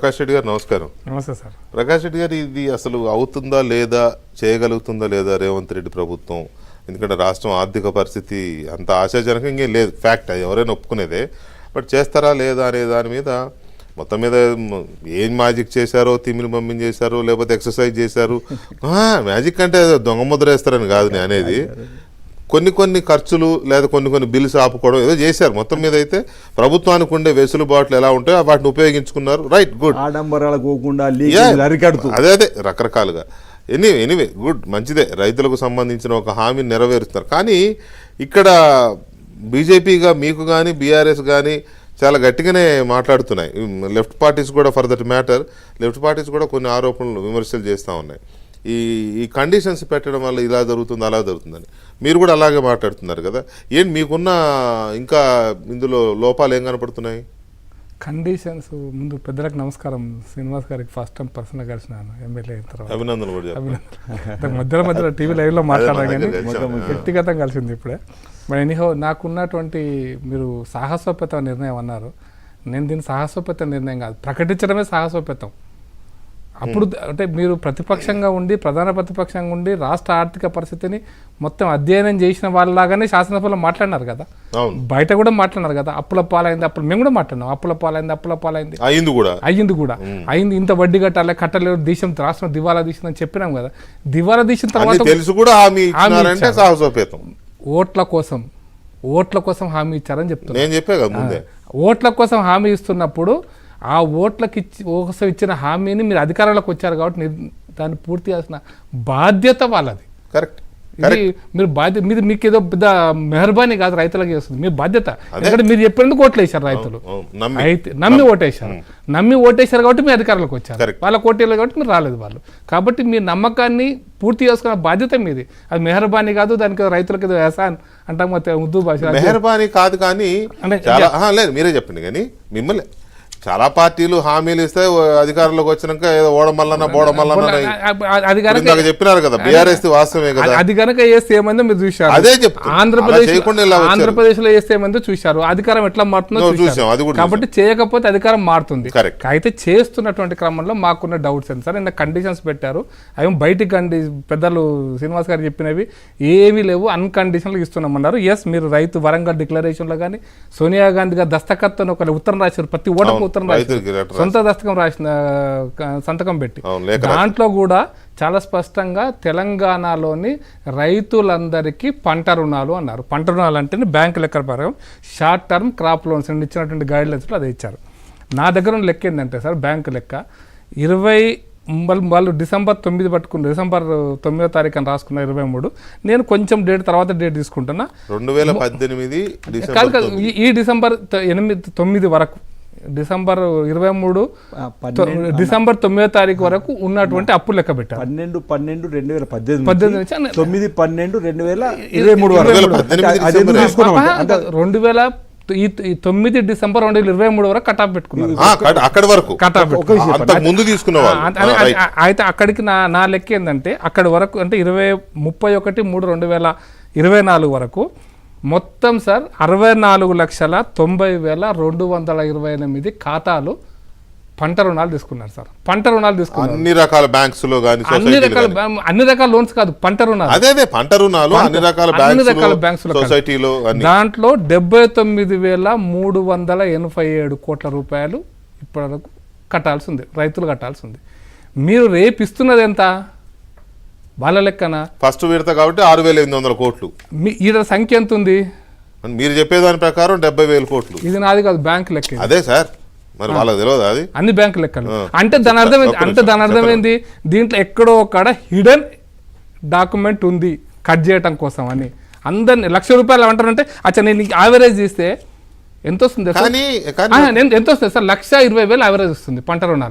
ప్రకాష్ రెడ్డి గారు నమస్కారం. నమస్తే సార్. ప్రకాష్ రెడ్డి గారు, ఇది అసలు అవుతుందా లేదా, చేయగలుగుతుందా లేదా రేవంత్ రెడ్డి ప్రభుత్వం? ఎందుకంటే రాష్ట్రం ఆర్థిక పరిస్థితి అంత ఆశాజనకంగా లేదు, ఫ్యాక్ట్, అది ఎవరైనా ఒప్పుకునేదే. బట్ చేస్తారా లేదా అనే దాని మీద మొత్తం మీద ఏం మ్యాజిక్ చేశారో, తిమిలి మమ్మిని చేశారో, లేకపోతే ఎక్సర్సైజ్ చేశారు. మ్యాజిక్ అంటే దొంగ ముద్ర వేస్తారని కాదు నేను అనేది. కొన్ని ఖర్చులు లేదా కొన్ని బిల్స్ ఆపుకోవడం ఏదో చేశారు. మొత్తం మీద అయితే ప్రభుత్వానికి ఉండే వెసులుబాట్లు ఎలా ఉంటాయో వాటిని ఉపయోగించుకున్నారు. Right, good. ఆడంబరాలు పోకుండా అదే రకరకాలుగా ఎనీవే గుడ్, మంచిదే. రైతులకు సంబంధించిన ఒక హామీని నెరవేరుస్తున్నారు. కానీ ఇక్కడ బీజేపీగా మీకు కానీ బీఆర్ఎస్ కానీ చాలా గట్టిగానే మాట్లాడుతున్నాయి. లెఫ్ట్ పార్టీస్ కూడా, for that matter left parties కూడా కొన్ని ఆరోపణలు, విమర్శలు చేస్తూ ఉన్నాయి. ఈ కండిషన్స్ పెట్టడం వల్ల ఇలా జరుగుతుంది, అలా జరుగుతుందని. మీరు కూడా అలాగే మాట్లాడుతున్నారు కదా. ఏంటి మీకున్న ఇంకా ఇందులో లోపాలు ఏం కనపడుతున్నాయి? కండిషన్స్ ముందు పెద్దలకు నమస్కారం. శ్రీనివాస్ గారికి ఫస్ట్ టైం పర్సనల్గా కలిసినాను, ఎమ్మెల్యే అయిన తర్వాత. అభినందనలు కూడా. మధ్యలో టీవీ లైవ్లో మాట్లాడాను కానీ వ్యక్తిగతంగా కలిసింది ఇప్పుడే. మరి ఎనీహో నాకున్నటువంటి, మీరు సాహసోపేత నిర్ణయం అన్నారు. నేను దీన్ని సాహసోపేత నిర్ణయం కాదు, ప్రకటించడమే సాహసోపేతం. అప్పుడు అంటే మీరు ప్రతిపక్షంగా ఉండి, ప్రధాన ప్రతిపక్షంగా ఉండి రాష్ట్ర ఆర్థిక పరిస్థితిని మొత్తం అధ్యయనం చేసిన వాళ్ళలాగానే శాసనసభలో మాట్లాడినారు కదా, బయట కూడా మాట్లాడినారు కదా. అప్పుల పాలైంది, అప్పుడు మేము కూడా మాట్లాడినాం. అప్పుల పాలైంది అయ్యింది కూడా అయింది. ఇంత వడ్డీ కట్టలేదు, దేశం రాష్ట్రం దివాలా తీసిందని చెప్పినాం కదా. దివాలా తీసిన తర్వాత తెలుసు కూడా ఓట్ల కోసం హామీ ఇచ్చారని చెప్తున్నా. ఓట్ల కోసం హామీ ఇస్తున్నప్పుడు ఆ ఓట్లకి కోసం ఇచ్చిన హామీని మీరు అధికారంలోకి వచ్చారు కాబట్టి దాన్ని పూర్తి చేయాల్సిన బాధ్యత వాళ్ళది. కరెక్ట్. ఇది మీరు బాధ్యత మీద, మీకు ఏదో పెద్ద మెహర్బానీ కాదు, రైతులకు చేస్తుంది మీ బాధ్యత. ఎందుకంటే మీరు చెప్పేందుకు ఓట్లు వేశారు రైతులు, అయితే నమ్మి ఓటేశారు కాబట్టి మీ అధికారంలోకి వచ్చారు. వాళ్ళ కోటేళ్ళు కాబట్టి మీరు రాలేదు వాళ్ళు. కాబట్టి మీ నమ్మకాన్ని పూర్తి చేసుకున్న బాధ్యత మీది. అది మెహర్బానీ కాదు, దానికి రైతులకు ఏదో ఎహసాన్ అంటాం ఉర్దూ భాష. మెహర్బానీ కాదు కానీ లేదు, మీరే చెప్పండి. కానీ మిమ్మల్ని చాలా పార్టీలు హామీలు ఇస్తే అధికారంలోకి వచ్చినాక ఏదో చెప్పినారు కదా, బీఆర్ఎస్ వాస్తవమే కదా. అది కనుక వేస్తే ఏమైందో మీరు చూశారు. అదే చెప్తాను, ఆంధ్రప్రదేశ్ లో వేస్తే ఏమైందో చూశారు. అధికారం ఎట్లా మారుతుందో చూసాం. కాబట్టి చేయకపోతే అధికారం మారుతుంది. అయితే చేస్తున్నటువంటి క్రమంలో మాకున్న డౌట్స్ ఎంత సార్, నిన్న కండిషన్స్ పెట్టారు. అవి బయటికి పెద్దలు శ్రీనివాస్ గారు చెప్పినవి ఏమీ లేవు, అన్కండిషనల్ ఇస్తున్నామన్నారు. ఎస్, మీరు రైతు వరంగల్ డిక్లరేషన్ లో కానీ సోనియా గాంధీ గారు దస్తఖత్తు ఒక ఉత్తరం రాశారు, ప్రతి ఓటకు సొంత దస్తకం రాసిన సంతకం పెట్టి. దాంట్లో కూడా చాలా స్పష్టంగా తెలంగాణలోని రైతులందరికీ పంట రుణాలు అన్నారు. పంట రుణాలు అంటే బ్యాంకు లెక్కల ప్రకారం షార్ట్ టర్మ్ క్రాప్ లోన్స్ ఇచ్చినటువంటి గైడ్ లైన్స్లో అదే ఇచ్చారు. నా దగ్గర లెక్క ఏంటంటే సార్, బ్యాంకు లెక్క 20 వాళ్ళు December 9 పట్టుకున్నారు, December 9వ తారీఖు అని రాసుకున్నారు, 23. నేను కొంచెం తర్వాత డేట్ తీసుకుంటున్నా. 2018 ఈ December 9 వరకు, December 23 December 9వ తారీఖు వరకు ఉన్నటువంటి అప్పు లెక్క పెట్టారు. 12/12/2018 9 December 2023 వరకు కటాఫ్ పెట్టుకున్నారు. అయితే అక్కడికి నా లెక్క ఏంటంటే, అక్కడి వరకు అంటే 31/3/2024 వరకు మొత్తం సార్ 64,90,228 ఖాతాలు పంట రుణాలు తీసుకున్నారు సార్. పంట రుణాలు తీసుకున్నారు అన్ని రకాల బ్యాంక్స్ లో, అన్ని రకాల లోన్స్ కాదు, పంట రుణాలు, పంట రుణాలు అన్ని రకాల బ్యాంక్స్ లో. దాంట్లో 79,387 కోట్ల రూపాయలు ఇప్పటివరకు కట్టాల్సి ఉంది, రైతులు కట్టాల్సి ఉంది. మీరు రేపు ఇస్తున్నది ఎంత వాళ్ళ లెక్కన? ఫస్ట్ విడత కాబట్టి 6,800 కోట్లు. ఈ సంఖ్య ఎంత ఉంది? మీరు చెప్పేదాని ప్రకారం 70,000 కోట్లు. ఇది నాది కాదు, బ్యాంక్ లెక్క. అదే సార్, మరి వాళ్ళకి తెలియదు అది, అన్ని బ్యాంకు లెక్కలు. అంటే దాని అర్థం ఏంది, దీంట్లో ఎక్కడో ఒక హిడెన్ డాక్యుమెంట్ ఉంది కట్ చేయటం కోసం అని. అందరిని ₹1,00,000 అంటారంటే, అచ్చా నేను యావరేజ్ తీస్తే ఎంత వస్తుంది సార్? ఎంత వస్తుంది సార్? 1,20,000 యావరేజ్ వస్తుంది పంట రుణాలు.